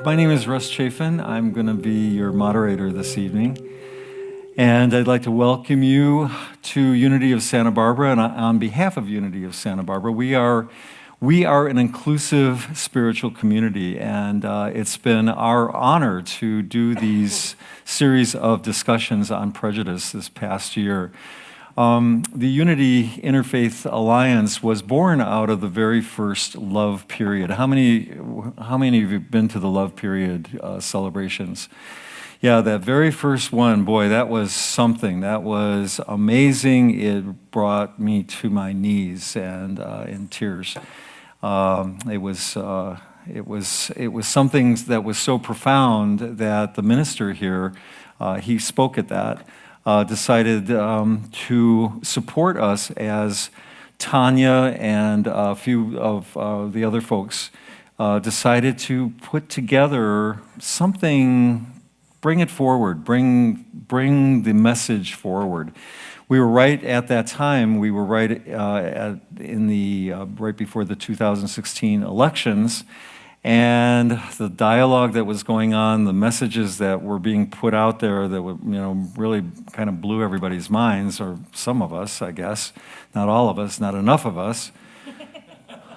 My name is Russ Chafin. I'm going to be your moderator this evening. And I'd like to welcome you to Unity of Santa Barbara. And on behalf of Unity of Santa Barbara, we are an inclusive spiritual community. And it's been our honor to do these series of discussions on prejudice this past year. The Unity Interfaith Alliance was born out of the very first Love Period. How many of you have been to the Love Period celebrations? Yeah, that very first one, boy, that was something. That was amazing. It brought me to my knees and in tears. It was something that was so profound that the minister here, he spoke at that. Decided to support us as Tanya and a few of the other folks decided to put together something, bring it forward, bring the message forward. We were right at that time, we were right right before the 2016 elections, and the dialogue that was going on, the messages that were being put out there that were, really kind of blew everybody's minds, or some of us, I guess, not all of us, not enough of us.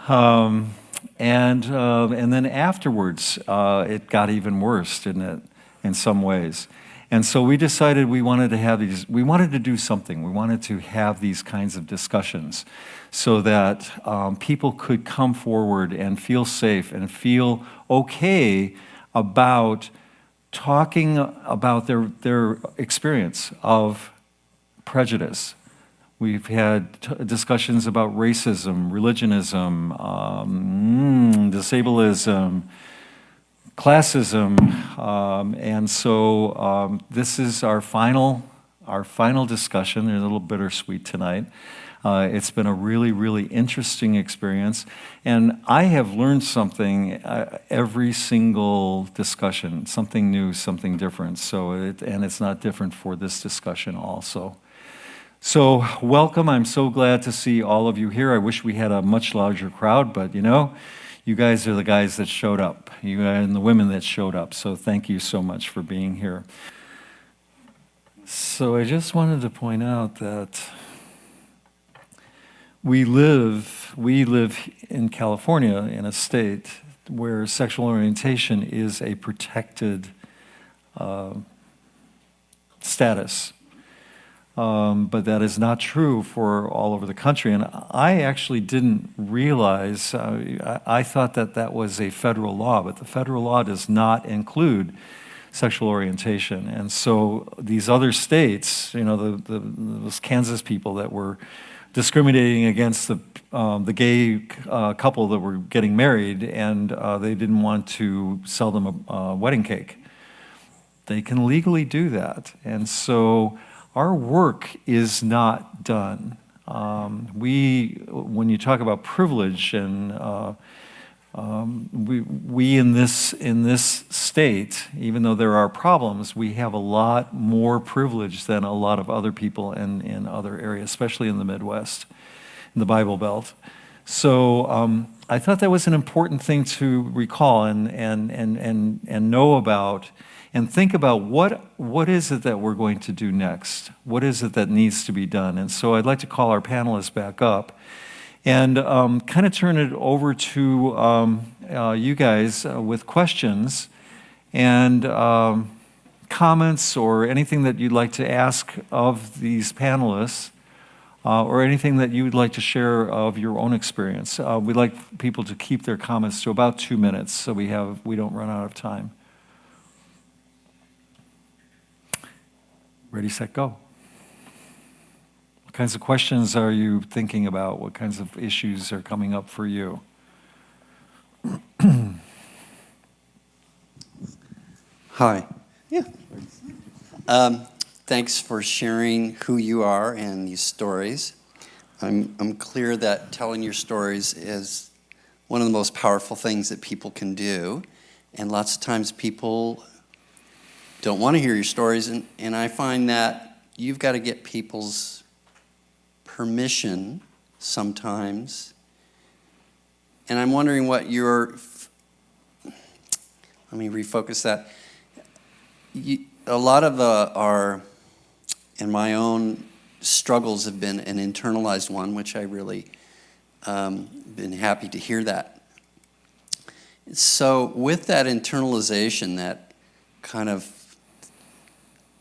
And then afterwards, it got even worse, didn't it, in some ways? And so we decided we wanted to do something. We wanted to have these kinds of discussions so that people could come forward and feel safe and feel okay about talking about their experience of prejudice. We've had discussions about racism, religionism, disableism, classism, and so this is our final discussion. They're a little bittersweet tonight. It's been a really, really interesting experience, and I have learned something every single discussion, something new, something different. And it's not different for this discussion also. So welcome. I'm so glad to see all of you here. I wish we had a much larger crowd, but you guys are the guys that showed up, you and the women that showed up, so thank you so much for being here. So I just wanted to point out that we live in California, in a state where sexual orientation is a protected status. But that is not true for all over the country. And I actually didn't realize, I thought that was a federal law, but the federal law does not include sexual orientation. And so these other states, those Kansas people that were discriminating against the gay couple that were getting married, and they didn't want to sell them a wedding cake. They can legally do that. And so our work is not done. When you talk about privilege, and we in this state, even though there are problems, we have a lot more privilege than a lot of other people in other areas, especially in the Midwest, in the Bible Belt. So I thought that was an important thing to recall and know about. And think about what is it that we're going to do next? What is it that needs to be done? And so I'd like to call our panelists back up and kind of turn it over to you guys with questions and comments or anything that you'd like to ask of these panelists or anything that you would like to share of your own experience. We'd like people to keep their comments to about 2 minutes so we don't run out of time. Ready, set, go. What kinds of questions are you thinking about? What kinds of issues are coming up for you? Hi. Yeah. Thanks for sharing who you are and these stories. I'm clear that telling your stories is one of the most powerful things that people can do, and lots of times people don't want to hear your stories, and I find that you've got to get people's permission sometimes. And I'm wondering what let me refocus that. A lot of and my own struggles have been an internalized one, which I really been happy to hear that. So with that internalization, that kind of,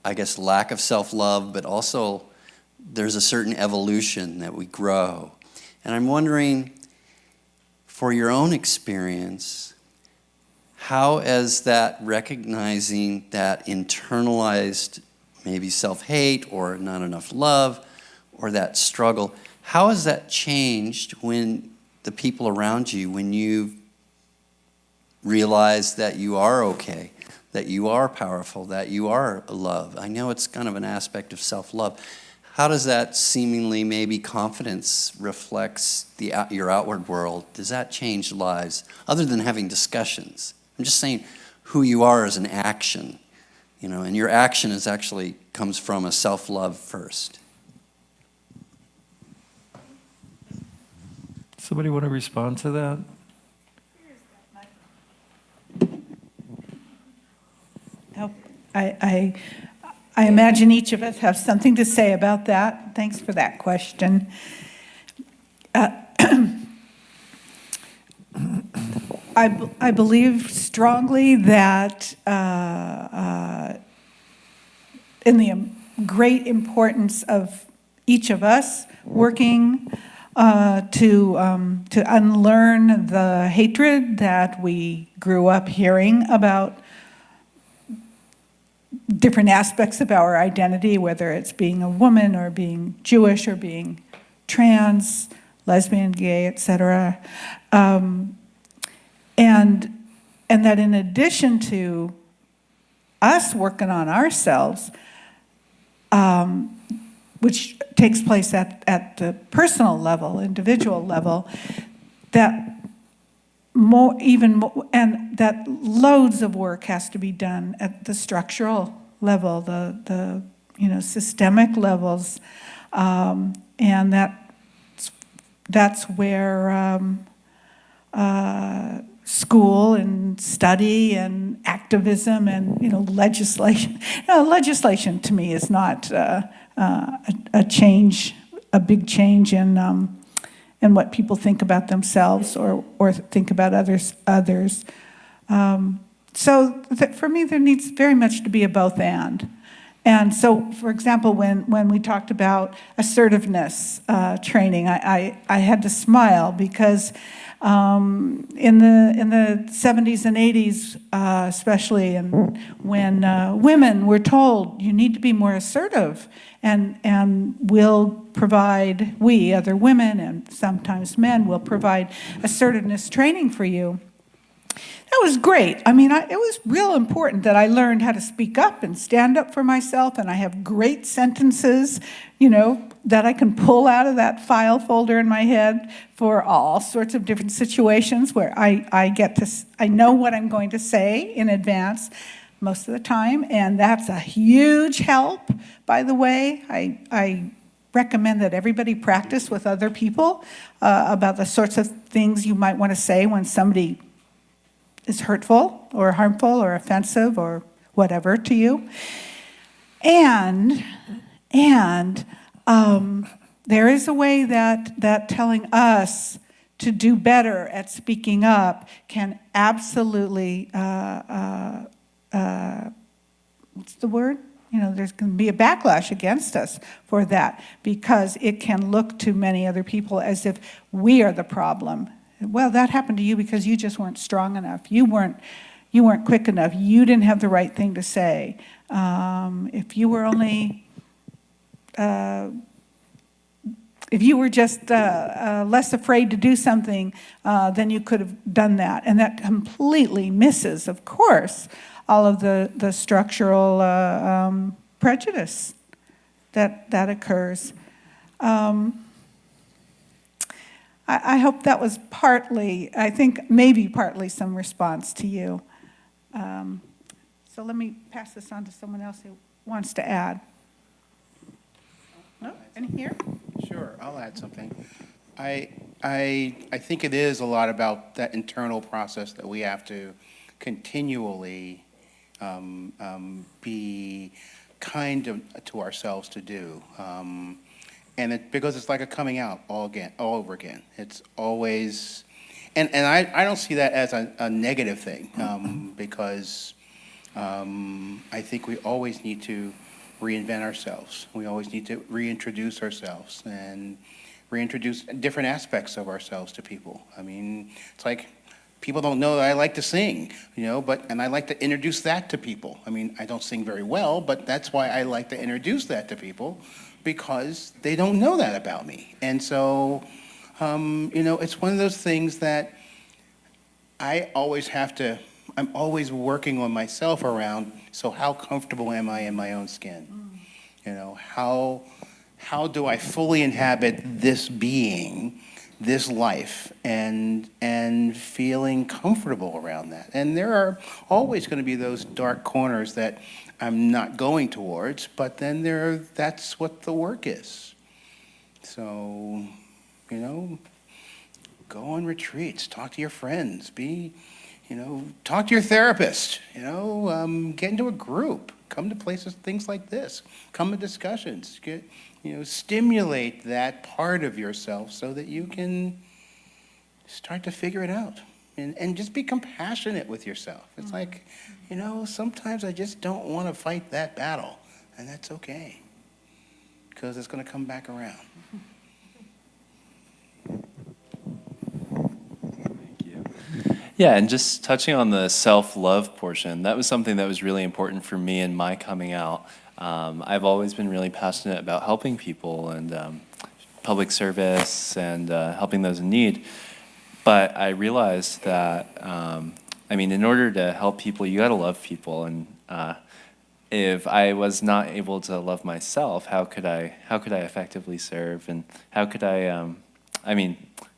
I guess, lack of self-love, but also there's a certain evolution that we grow. And I'm wondering, for your own experience, how is that recognizing that internalized maybe self-hate or not enough love or that struggle, how has that changed when the people around you, when you realize that you are okay, that you are powerful, that you are love? I know it's kind of an aspect of self-love. How does that seemingly maybe confidence reflects your outward world? Does that change lives other than having discussions? I'm just saying who you are as an action, and your action is actually comes from a self-love first. Somebody want to respond to that? Oh, I imagine each of us have something to say about that. Thanks for that question. I believe strongly that in the great importance of each of us working to unlearn the hatred that we grew up hearing about different aspects of our identity, whether it's being a woman or being Jewish or being trans, lesbian, gay, etc. And that in addition to us working on ourselves, which takes place at the personal level, individual level, that even more, and that loads of work has to be done at the structural level, the systemic levels, and that's where school and study and activism and legislation. Legislation to me is not a change, a big change in what people think about themselves or think about others. So for me, there needs very much to be a both and. And so, for example, when we talked about assertiveness training, I had to smile because in the 70s and 80s, especially, and when women were told you need to be more assertive, and we'll provide, we, other women, and sometimes men, will provide assertiveness training for you. That was great. I mean, it was real important that I learned how to speak up and stand up for myself, and I have great sentences, that I can pull out of that file folder in my head for all sorts of different situations where I know what I'm going to say in advance most of the time, and that's a huge help, by the way. I recommend that everybody practice with other people about the sorts of things you might want to say when somebody is hurtful or harmful or offensive or whatever to you. And there is a way that telling us to do better at speaking up can absolutely, what's the word? There's going to be a backlash against us for that because it can look to many other people as if we are the problem. Well, that happened to you because you just weren't strong enough. You weren't quick enough. You didn't have the right thing to say. If you were only, if you were just less afraid to do something, then you could have done that. And that completely misses, of course, all of the structural prejudice that occurs. I hope that was I think maybe partly some response to you. So let me pass this on to someone else who wants to add. No? Any here? Sure, I'll add something. I think it is a lot about that internal process that we have to continually be kind to ourselves to do. Because it's like a coming out all over again. It's always, and I don't see that as a negative thing, because I think we always need to reinvent ourselves. We always need to reintroduce ourselves and reintroduce different aspects of ourselves to people. I mean, it's like people don't know that I like to sing, and I like to introduce that to people. I mean, I don't sing very well, but that's why I like to introduce that to people, because they don't know that about me. And so, it's one of those things that I'm always working on myself around, so how comfortable am I in my own skin? How do I fully inhabit this being, this life, and feeling comfortable around that? And there are always going to be those dark corners that I'm not going towards, but then that's what the work is. So, go on retreats, talk to your friends, talk to your therapist, get into a group, come to places, things like this, come to discussions, stimulate that part of yourself so that you can start to figure it out. And just be compassionate with yourself. It's like, sometimes I just don't want to fight that battle, and that's okay, because it's going to come back around. Thank you. Yeah, and just touching on the self-love portion, that was something that was really important for me in my coming out. I've always been really passionate about helping people and public service and helping those in need. But I realized that, in order to help people, you got to love people. And if I was not able to love myself, how could I effectively serve? And how could you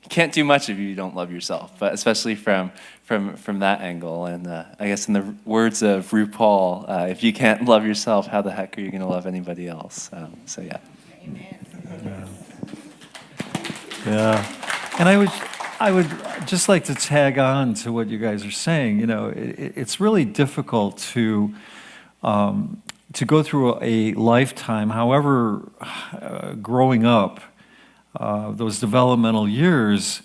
can't do much if you don't love yourself, but especially from that angle. And I guess in the words of RuPaul, if you can't love yourself, how the heck are you going to love anybody else? So yeah. Yeah. Yeah. And I would just like to tag on to what you guys are saying. It's really difficult to go through a lifetime, however, growing up, those developmental years,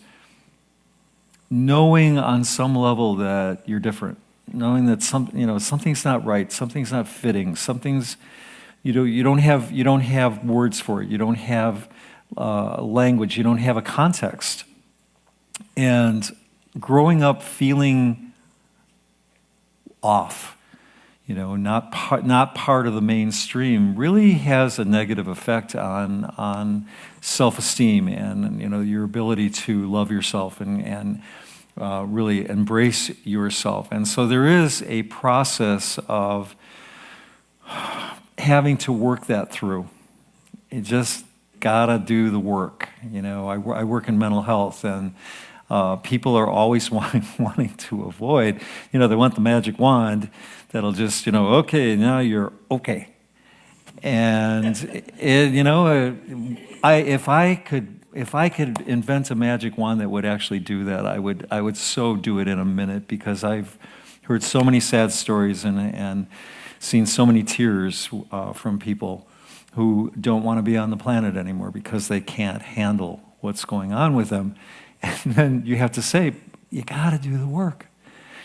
knowing on some level that you're different, knowing that something's not right, something's not fitting, you don't have words for it, you don't have language, you don't have a context. And growing up feeling off, not part of the mainstream, really has a negative effect on self-esteem and your ability to love yourself and really embrace yourself. And so there is a process of having to work that through. You just gotta do the work. I work in mental health, and people are always wanting to avoid. They want the magic wand that'll just, okay, now you're okay. And if I could invent a magic wand that would actually do that, I would so do it in a minute, because I've heard so many sad stories and seen so many tears from people who don't want to be on the planet anymore because they can't handle what's going on with them. And then you have to say, you got to do the work.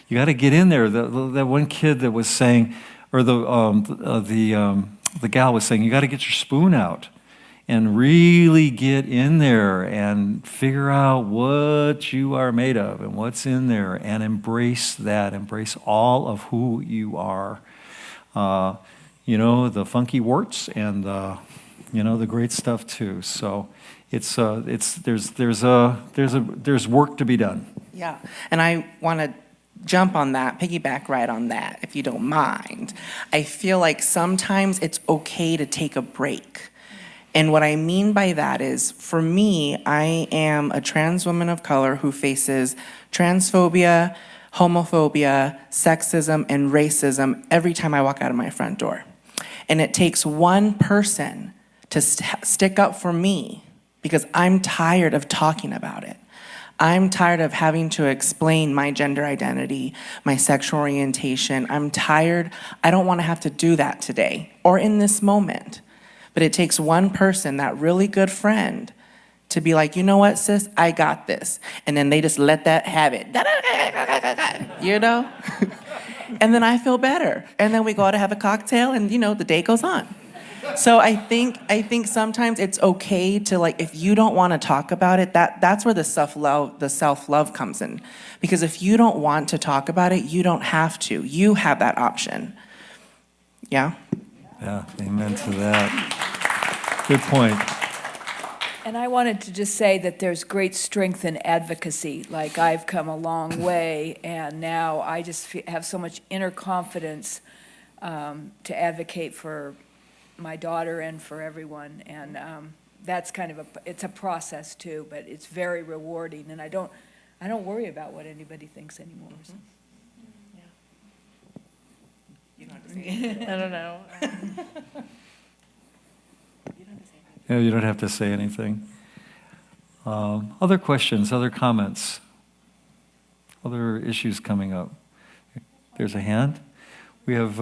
You got to get in there. That one kid that was saying, or the gal was saying, you got to get your spoon out and really get in there and figure out what you are made of and what's in there, and embrace that. Embrace all of who you are. The funky warts and the great stuff too. So there's work to be done. Yeah, and I want to jump on that, piggyback right on that, if you don't mind. I feel like sometimes it's okay to take a break. And what I mean by that is, for me, I am a trans woman of color who faces transphobia, homophobia, sexism, and racism every time I walk out of my front door. And it takes one person to stick up for me, because I'm tired of talking about it. I'm tired of having to explain my gender identity, my sexual orientation. I'm tired. I don't want to have to do that today or in this moment. But it takes one person, that really good friend, to be like, you know what, sis, I got this. And then they just let that have it. You know? And then I feel better. And then we go out to have a cocktail and, you know, the day goes on. So I think sometimes it's okay to, like, if you don't want to talk about it, that's where the self-love comes in. Because if you don't want to talk about it, you don't have to. You have that option. Yeah? Yeah, amen to that. Good point. And I wanted to just say that there's great strength in advocacy. Like, I've come a long way, and now I just have so much inner confidence to advocate for my daughter and for everyone. And that's kind of it's a process too, but it's very rewarding. And I don't worry about what anybody thinks anymore. So. I don't know. Yeah, you don't have to say anything. Other questions, other comments, other issues coming up? There's a hand. We have,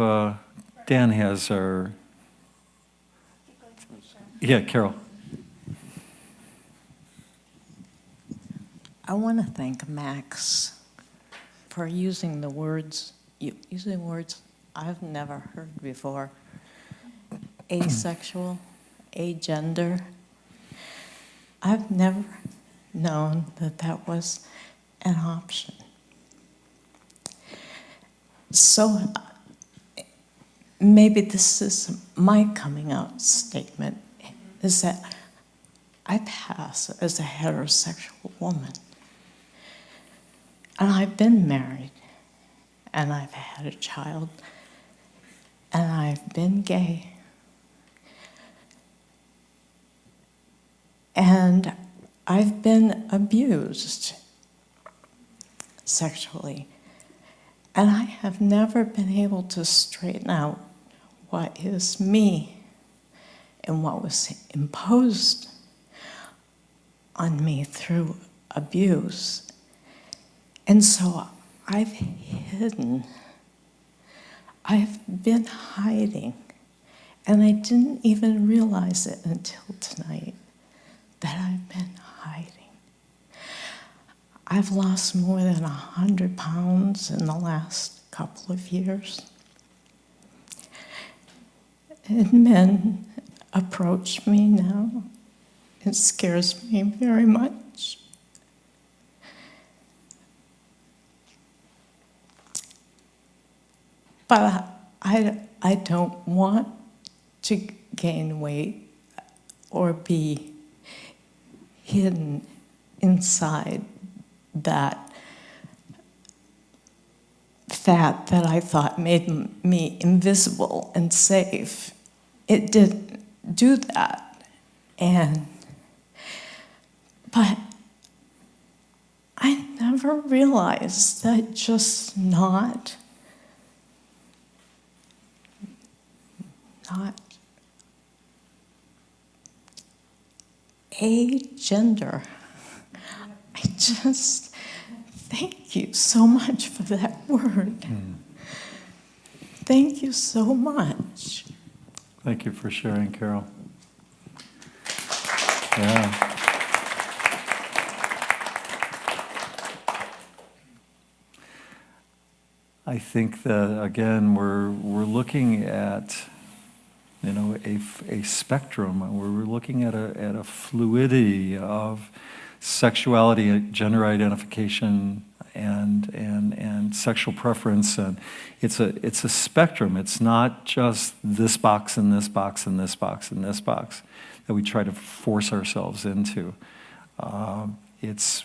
Dan has our, yeah, Carol. I want to thank Max for using words I've never heard before. Asexual, agender. I've never known that was an option. So maybe this is my coming out statement, is that I pass as a heterosexual woman. And I've been married, and I've had a child, and I've been gay. And I've been abused sexually. And I have never been able to straighten out what is me and what was imposed on me through abuse. And so I've hidden. I've been hiding. And I didn't even realize it until tonight that I've been hiding. I've lost more than 100 pounds in the last couple of years. And men approach me now. It scares me very much. But I don't want to gain weight or be hidden inside that fat that I thought made me invisible and safe. It didn't do that. But I never realized that just not agender. I just thank you so much for that word. Thank you so much. Thank you for sharing, Carol. Yeah. I think that, again, we're looking at, you know, a spectrum. We're looking at a fluidity of sexuality, gender identification, and sexual preference, and it's a spectrum. It's not just this box and this box and this box and this box that we try to force ourselves into. It's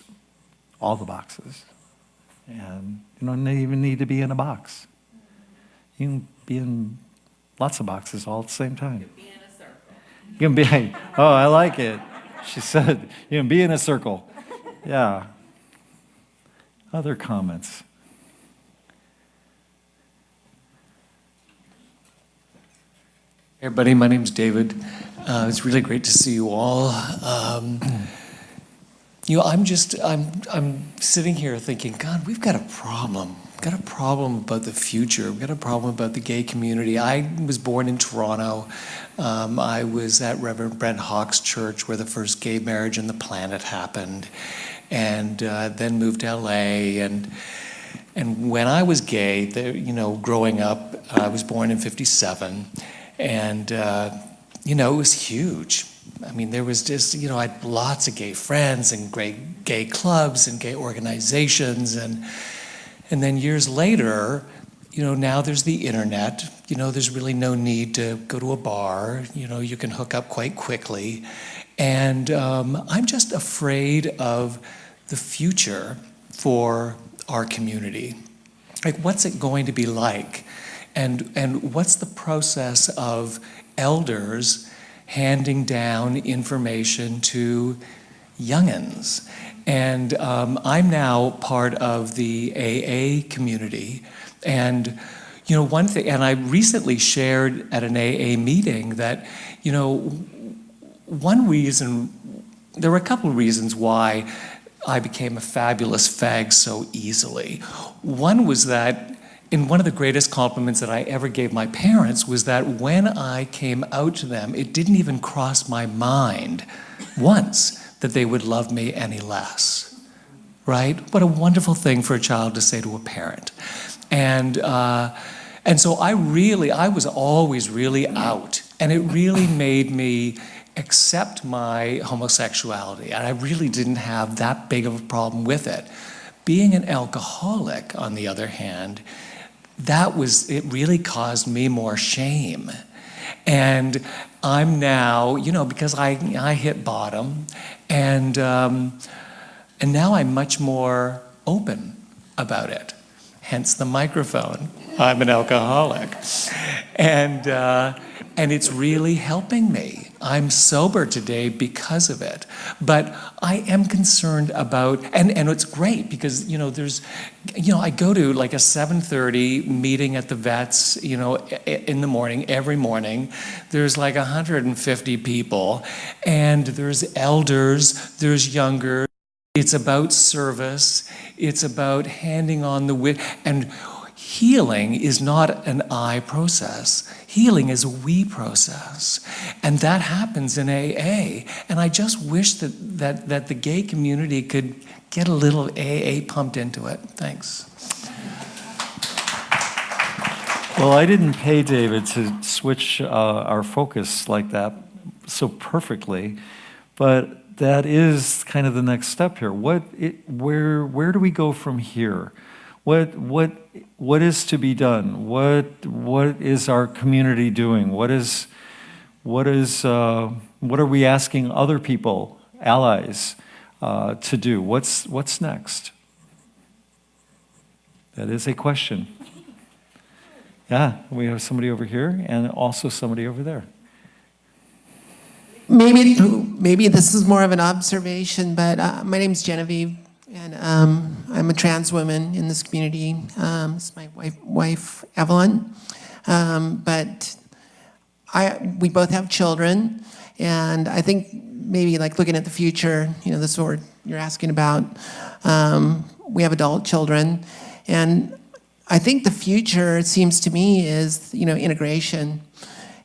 all the boxes, and you don't even need to be in a box. You can be in lots of boxes all at the same time. You can be in a circle. You can be, oh, I like it. She said, you can be in a circle. Yeah. Other comments? Hey everybody, my name's David. It's really great to see you all. I'm sitting here thinking, God, we've got a problem. We've got a problem about the future. We've got a problem about the gay community. I was born in Toronto. I was at Reverend Brent Hawk's church where the first gay marriage on the planet happened, and then moved to LA. And when I was gay, growing up, I was born in '57, and it was huge. I mean, there was just, I had lots of gay friends and great gay clubs and gay organizations. And then years later, now there's the internet. There's really no need to go to a bar. You can hook up quite quickly. And I'm just afraid of the future for our community. Like, what's it going to be like? And what's the process of elders handing down information to youngins? And I'm now part of the AA community. And, one thing, and I recently shared at an AA meeting that, one reason, there were a couple of reasons why I became a fabulous fag so easily. One was that, and one of the greatest compliments that I ever gave my parents was that when I came out to them, it didn't even cross my mind once that they would love me any less, right? What a wonderful thing for a child to say to a parent. And so I was always really out, and it really made me accept my homosexuality, and I really didn't have that big of a problem with it. Being an alcoholic, on the other hand, it really caused me more shame. And I'm now, because I hit bottom, and now I'm much more open about it. Hence the microphone. I'm an alcoholic. And it's really helping me. I'm sober today because of it. But I am concerned about, and it's great because, there's, I go to like a 7:30 meeting at the vets, in the morning, every morning. There's like 150 people, and there's elders, there's younger. It's about service. It's about handing on the and healing is not an I process. Healing is a we process. And that happens in AA. And I just wish that the gay community could get a little AA pumped into it. Thanks. Well, I didn't pay David to switch our focus like that so perfectly, but that is kind of the next step here. Where do we go from here? What is to be done? What is our community doing? What are we asking other people, allies, to do? What's next? That is a question. Yeah, we have somebody over here and also somebody over there. Maybe this is more of an observation, but my name's Genevieve, and I'm a trans woman in this community. It's my wife Evelyn. But we both have children, and I think maybe like looking at the future, this is what you're asking about. We have adult children, and I think the future, it seems to me, is integration.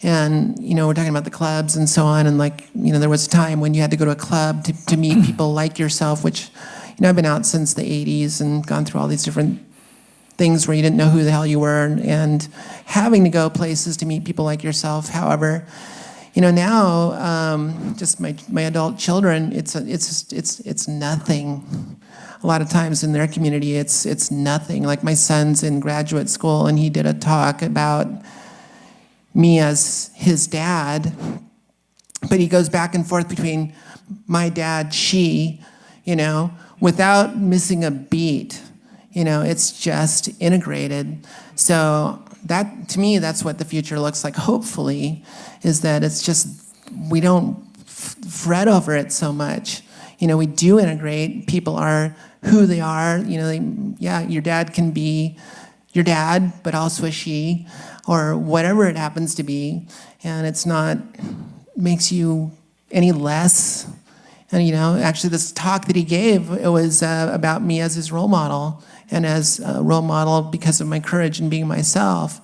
And we're talking about the clubs and so on, and there was a time when you had to go to a club to meet people like yourself, which I've been out since the 80s and gone through all these different things where you didn't know who the hell you were, and having to go places to meet people like yourself. However, now just my adult children, it's nothing. A lot of times in their community, it's nothing. Like my son's in graduate school, and he did a talk about me as his dad, but he goes back and forth between my dad, she, without missing a beat. It's just integrated. So that, to me, that's what the future looks like, hopefully, is that it's just, we don't fret over it so much. We do integrate. People are who they are. Your dad can be your dad, but also a she, or whatever it happens to be. And it's not, makes you any less And, actually this talk that he gave, it was about me as his role model, and as a role model because of my courage and being myself.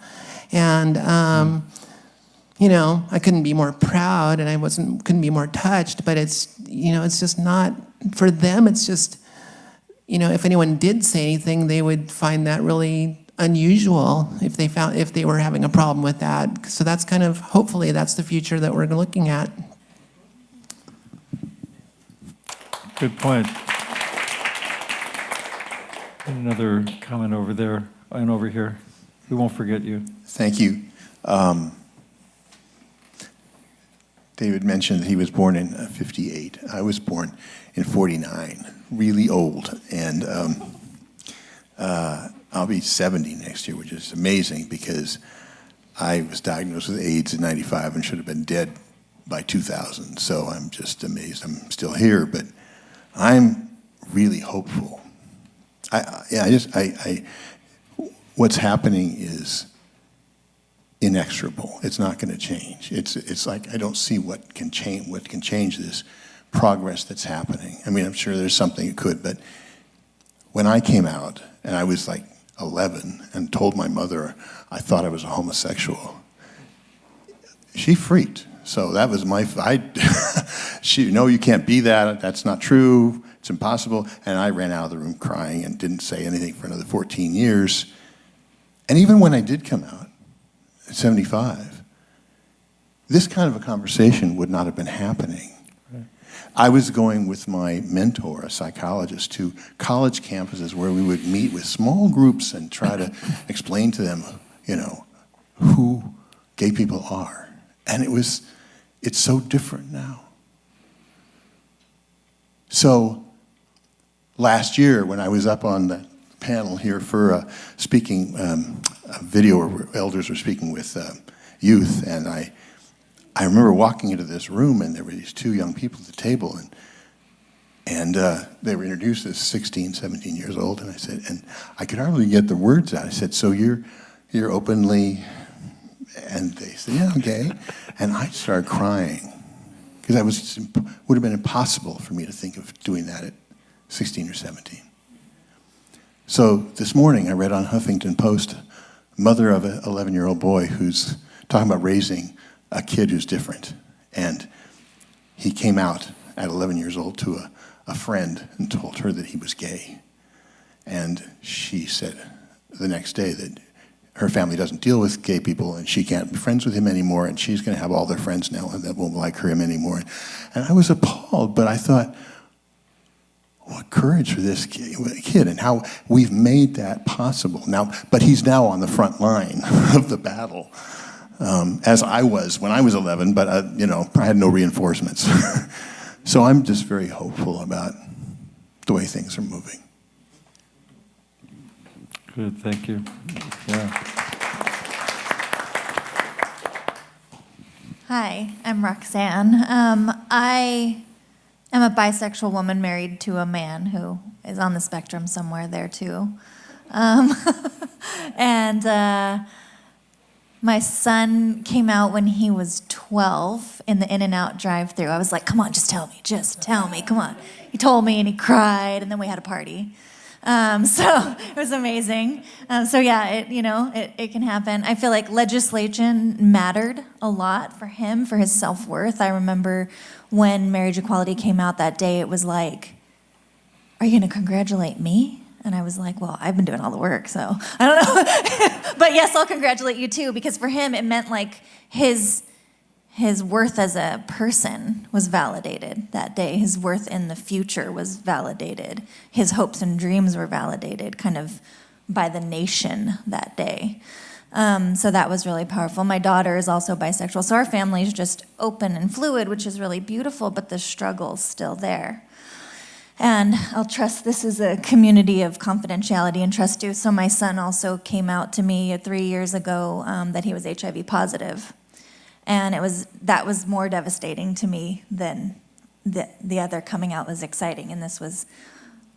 And, I couldn't be more proud, and I couldn't be more touched, but it's just not, for them, it's just, if anyone did say anything, they would find that really unusual if they were having a problem with that. So that's kind of, hopefully, that's the future that we're looking at. Good point. Another comment over there and over here. We won't forget you. Thank you. David mentioned that he was born in 58. I was born in 49, really old. And I'll be 70 next year, which is amazing because I was diagnosed with AIDS in 95 and should have been dead by 2000. So I'm just amazed I'm still here, but I'm really hopeful. What's happening is inexorable. It's not going to change. It's like I don't see what can change this progress that's happening. I mean, I'm sure there's something it could, but when I came out and I was like 11 and told my mother I thought I was a homosexual, she freaked. So that was no, you can't be that. That's not true. It's impossible. And I ran out of the room crying and didn't say anything for another 14 years. And even when I did come out, at 75, this kind of a conversation would not have been happening. Right. I was going with my mentor, a psychologist, to college campuses where we would meet with small groups and try to explain to them, who gay people are. And it's so different now. So last year, when I was up on the panel here for a video where elders were speaking with youth, and I remember walking into this room, and there were these two young people at the table, and they were introduced as 16, 17 years old, and I said, and I could hardly get the words out. I said, so you're openly, and they said, yeah, I'm gay, and I started crying because would have been impossible for me to think of doing that at 16 or 17. So this morning I read on Huffington Post, mother of an 11-year-old boy who's talking about raising a kid who's different. And he came out at 11 years old to a friend and told her that he was gay. And she said the next day that her family doesn't deal with gay people and she can't be friends with him anymore, and she's going to have all their friends now and that won't like him anymore. And I was appalled, but I thought, what courage for this kid, and how we've made that possible. Now, but he's now on the front line of the battle, as I was when I was 11, but I had no reinforcements. So I'm just very hopeful about the way things are moving. Good, thank you. Yeah. Hi, I'm Roxanne. I'm a bisexual woman married to a man who is on the spectrum somewhere there too. And my son came out when he was 12 in the In-N-Out drive-thru. I was like, come on, just tell me, come on. He told me and he cried, and then we had a party. So it was amazing. So yeah, it can happen. I feel like legislation mattered a lot for him, for his self-worth. I remember when marriage equality came out that day, it was like, are you gonna congratulate me? And I was like, well, I've been doing all the work, so I don't know. But yes, I'll congratulate you too, because for him, it meant like his worth as a person was validated that day. His worth in the future was validated. His hopes and dreams were validated kind of by the nation that day. So that was really powerful. My daughter is also bisexual, so our family is just open and fluid, which is really beautiful, but the struggle's still there. And I'll trust this is a community of confidentiality and trust too. So my son also came out to me 3 years ago that he was HIV positive. And that was more devastating to me than the other coming out was exciting. And this was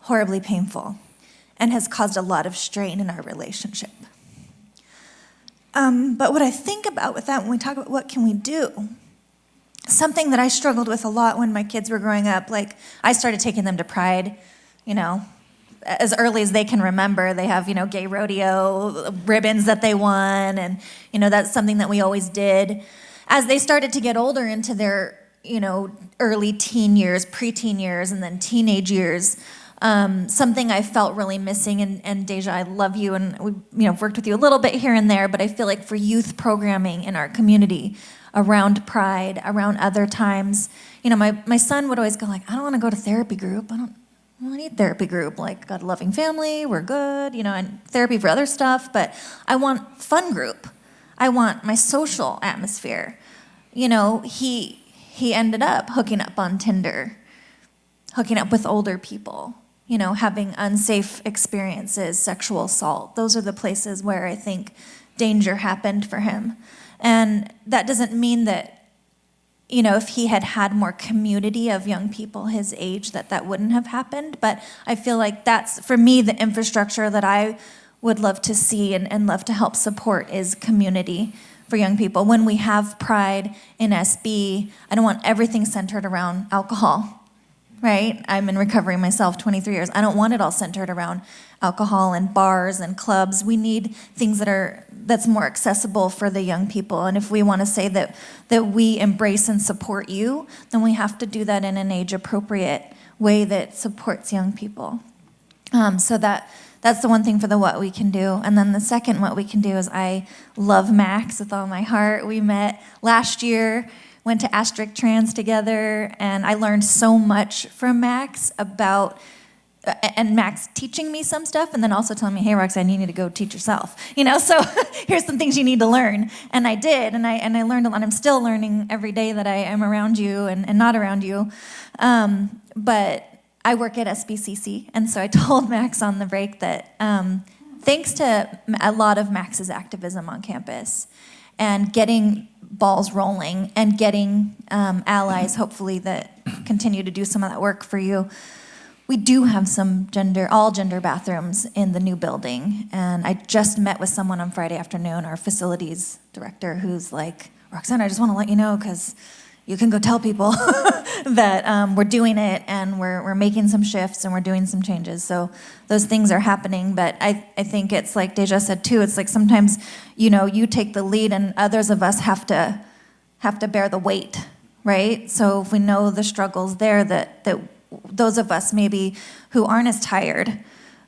horribly painful and has caused a lot of strain in our relationship. But what I think about with that when we talk about what can we do, something that I struggled with a lot when my kids were growing up. Like, I started taking them to Pride, you know, as early as they can remember. They have, you know, gay rodeo ribbons that they won, and, you know, that's something that we always did. As they started to get older into their, you know, early teen years, preteen years, and then teenage years, something I felt really missing, and Deja, I love you, and we, you know, worked with you a little bit here and there, but I feel like for youth programming in our community, around Pride, around other times, you know, my son would always go like, I don't want to go to therapy group. I don't need therapy group. Like, got a loving family, we're good, you know, and therapy for other stuff, but I want fun group. I want my social atmosphere. You know, he ended up hooking up on Tinder, hooking up with older people, you know, having unsafe experiences, sexual assault. Those are the places where I think danger happened for him. And that doesn't mean that, you know, if he had had more community of young people his age, that wouldn't have happened. But I feel like that's, for me, the infrastructure that I would love to see and love to help support is community for young people. When we have Pride in SB, I don't want everything centered around alcohol, right? I'm in recovery myself, 23 years. I don't want it all centered around alcohol and bars and clubs. We need things that's more accessible for the young people. And if we want to say that we embrace and support you, then we have to do that in an age-appropriate way that supports young people. So that's the one thing for the what we can do. And then the second what we can do is I love Max with all my heart. We met last year, went to Asterisk Trans together, and I learned so much from Max about, and Max teaching me some stuff, and then also telling me, hey, Roxanne, you need to go teach yourself. You know, so here's some things you need to learn. And I did, and I learned a lot. I'm still learning every day that I am around you and not around you. But I work at SBCC, and so I told Max on the break that thanks to a lot of Max's activism on campus and getting balls rolling and getting allies, hopefully, that continue to do some of that work for you, we do have some all gender bathrooms in the new building. And I just met with someone on Friday afternoon, our facilities director, who's like, Roxanne, I just want to let you know, because you can go tell people that we're doing it, and we're making some shifts, and we're doing some changes. So those things are happening. But I think it's like Deja said too, it's like sometimes, you know, you take the lead and others of us have to bear the weight, right? So if we know the struggles there, that those of us maybe who aren't as tired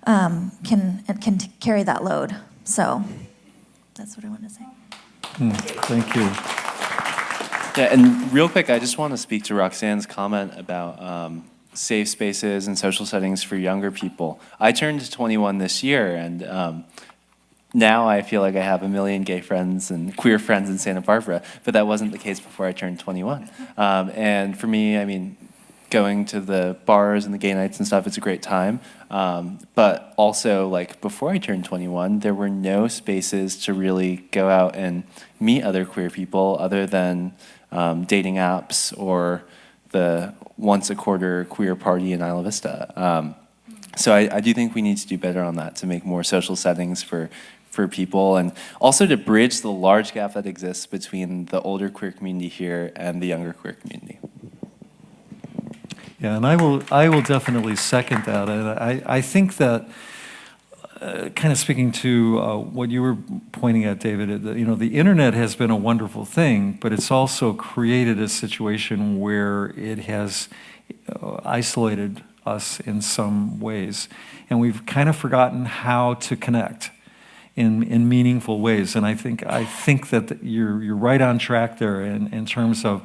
can carry that load. So that's what I want to say. Thank you. Yeah, and real quick, I just want to speak to Roxanne's comment about safe spaces and social settings for younger people. I turned 21 this year, and now I feel like I have a million gay friends and queer friends in Santa Barbara, but that wasn't the case before I turned 21. And for me, I mean, going to the bars and the gay nights and stuff, it's a great time. But also, like, before I turned 21, there were no spaces to really go out and meet other queer people other than dating apps or the once a quarter queer party in Isla Vista. So I do think we need to do better on that to make more social settings for people, and also to bridge the large gap that exists between the older queer community here and the younger queer community. Yeah, and I will definitely second that. And I think that, kind of speaking to what you were pointing at, David, you know, the internet has been a wonderful thing, but it's also created a situation where it has isolated us in some ways, and we've kind of forgotten how to connect in meaningful ways. And I think that you're right on track there in terms of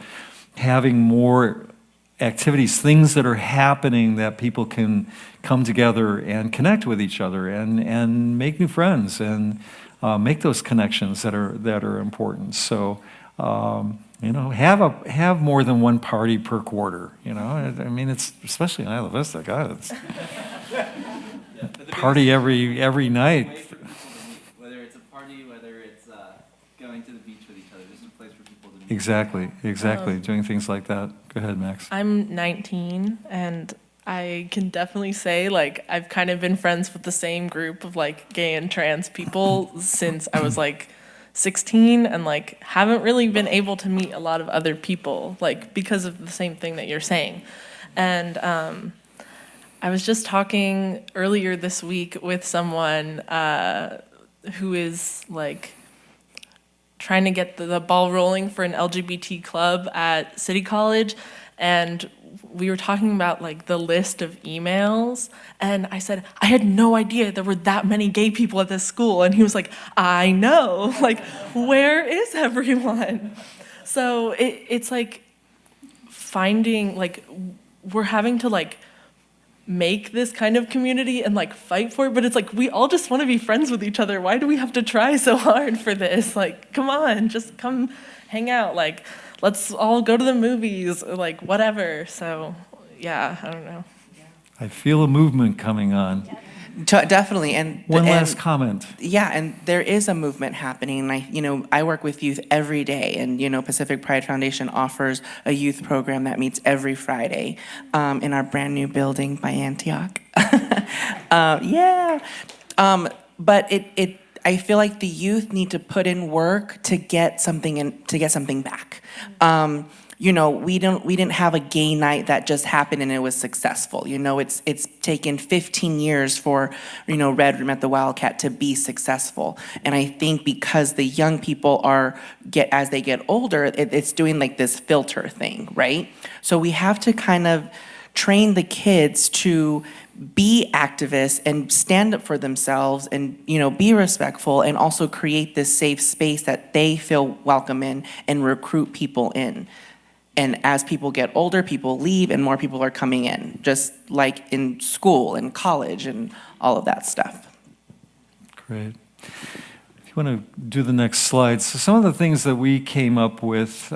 having more activities, things that are happening that people can come together and connect with each other and make new friends and make those connections that are important. So you know, have more than one party per quarter. You know, I mean, it's especially in Isla Vista, God, it's party every night. Whether it's a party, whether it's going to the beach with each other, just a place for people to meet. Exactly. Doing things like that. Go ahead, Max. I'm 19, and I can definitely say, like, I've kind of been friends with the same group of, like, gay and trans people since I was, like, 16 and like haven't really been able to meet a lot of other people, like because of the same thing that you're saying. And I was just talking earlier this week with someone who is like trying to get the ball rolling for an LGBT club at City College, and we were talking about like the list of emails, and I said, I had no idea there were that many gay people at this school, and he was like, I know, like, where is everyone? So it's like finding, like, we're having to like make this kind of community and like fight for it, but it's like we all just want to be friends with each other. Why do we have to try so hard for this? Like, come on, just come hang out. Like, let's all go to the movies, or like whatever. So yeah, I don't know. I feel a movement coming on. Definitely, and One last comment. Yeah, and there is a movement happening. I work with youth every day, and Pacific Pride Foundation offers a youth program that meets every Friday in our brand new building by Antioch. Yeah, but I feel like the youth need to put in work to get something back. We didn't have a gay night that just happened and it was successful. It's taken 15 years for, Red Room at the Wildcat to be successful. And I think because the young people as they get older, it's doing like this filter thing, right? So we have to kind of train the kids to be activists and stand up for themselves and, be respectful and also create this safe space that they feel welcome in and recruit people in. And as people get older, people leave and more people are coming in, just like in school and college and all of that stuff. Great. If you want to do the next slide. So some of the things that we came up with,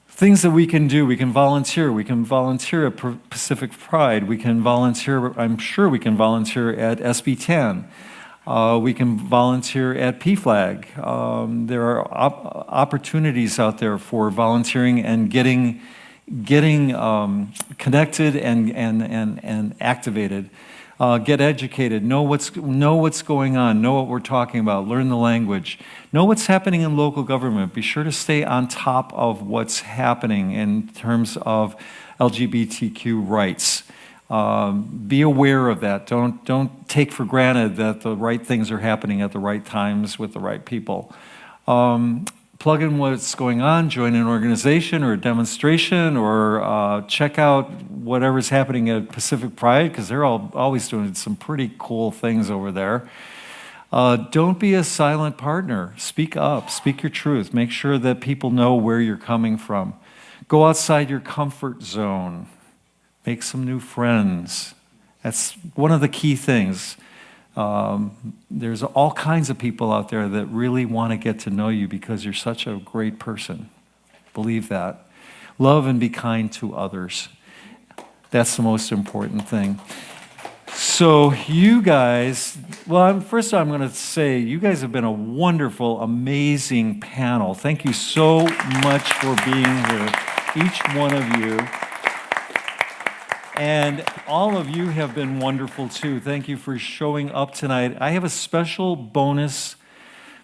things that we can do, we can volunteer. We can volunteer at Pacific Pride. We can volunteer, I'm sure we can volunteer at SB 10. We can volunteer at PFLAG. There are opportunities out there for volunteering and getting connected and activated. Get educated. Know what's going on. Know what we're talking about. Learn the language. Know what's happening in local government. Be sure to stay on top of what's happening in terms of LGBTQ rights. Be aware of that. Don't take for granted that the right things are happening at the right times with the right people. Plug in what's going on, join an organization or a demonstration, or check out whatever's happening at Pacific Pride, because they're always doing some pretty cool things over there. Don't be a silent partner. Speak up, speak your truth. Make sure that people know where you're coming from. Go outside your comfort zone. Make some new friends. That's one of the key things. There's all kinds of people out there that really want to get to know you because you're such a great person. Believe that. Love and be kind to others. That's the most important thing. So you guys, first I'm going to say you guys have been a wonderful, amazing panel. Thank you so much for being here, each one of you. And all of you have been wonderful too. Thank you for showing up tonight. I have a special bonus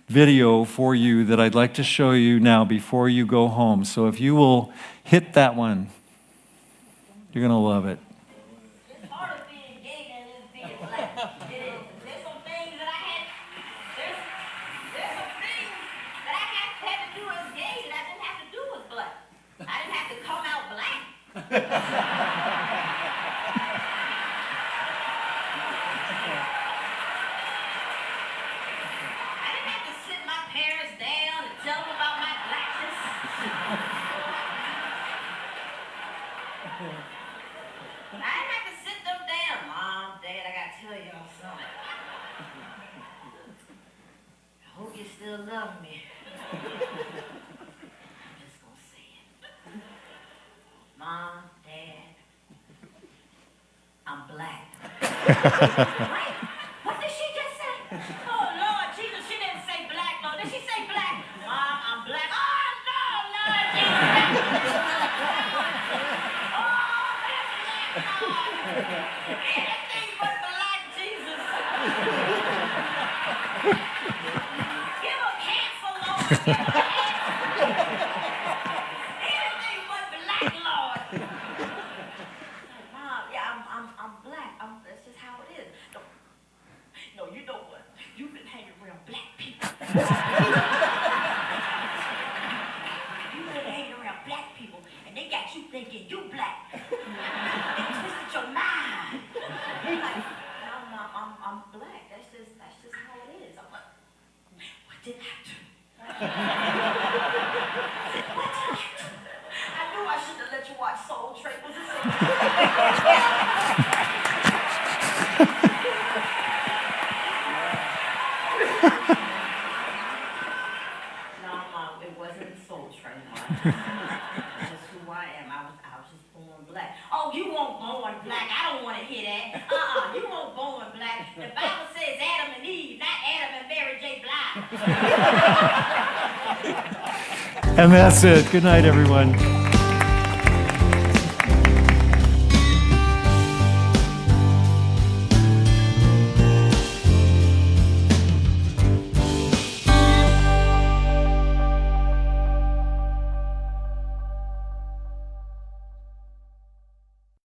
video for you that I'd like to show you now before you go home. So if you will hit that one, you're going to love it. It's harder being gay than it is being black. There's some things that I had to do as gay that I didn't have to do as black. I didn't have to come out black. Still love me. I'm just gonna say it. Mom, Dad, I'm black. Wait, what did she just say? Oh Lord Jesus, she didn't say black, no. Did she say black? Mom, I'm black. Oh no, Lord Jesus. Oh, that's Lord. Anything but black Jesus. Give a Anything but black, Lord. Mom, yeah, I'm black. That's just how it is. No, you know what? You've been hanging around black people. You've been hanging around black people, and they got you thinking you black. They twisted your mind. Like, no, Mom, I'm black. That's just how it is. I'm like, what did I do? What did I do? I knew I shouldn't have let you watch Soul Train. Was it so? No, Mom, it wasn't Soul Train. Mom. That's just who I am. I was just born black. Oh, you weren't born black. I don't want to hear that. You weren't born black. The Bible says Adam and Eve, not Adam and Mary J. Blige. And that's it. Good night, everyone.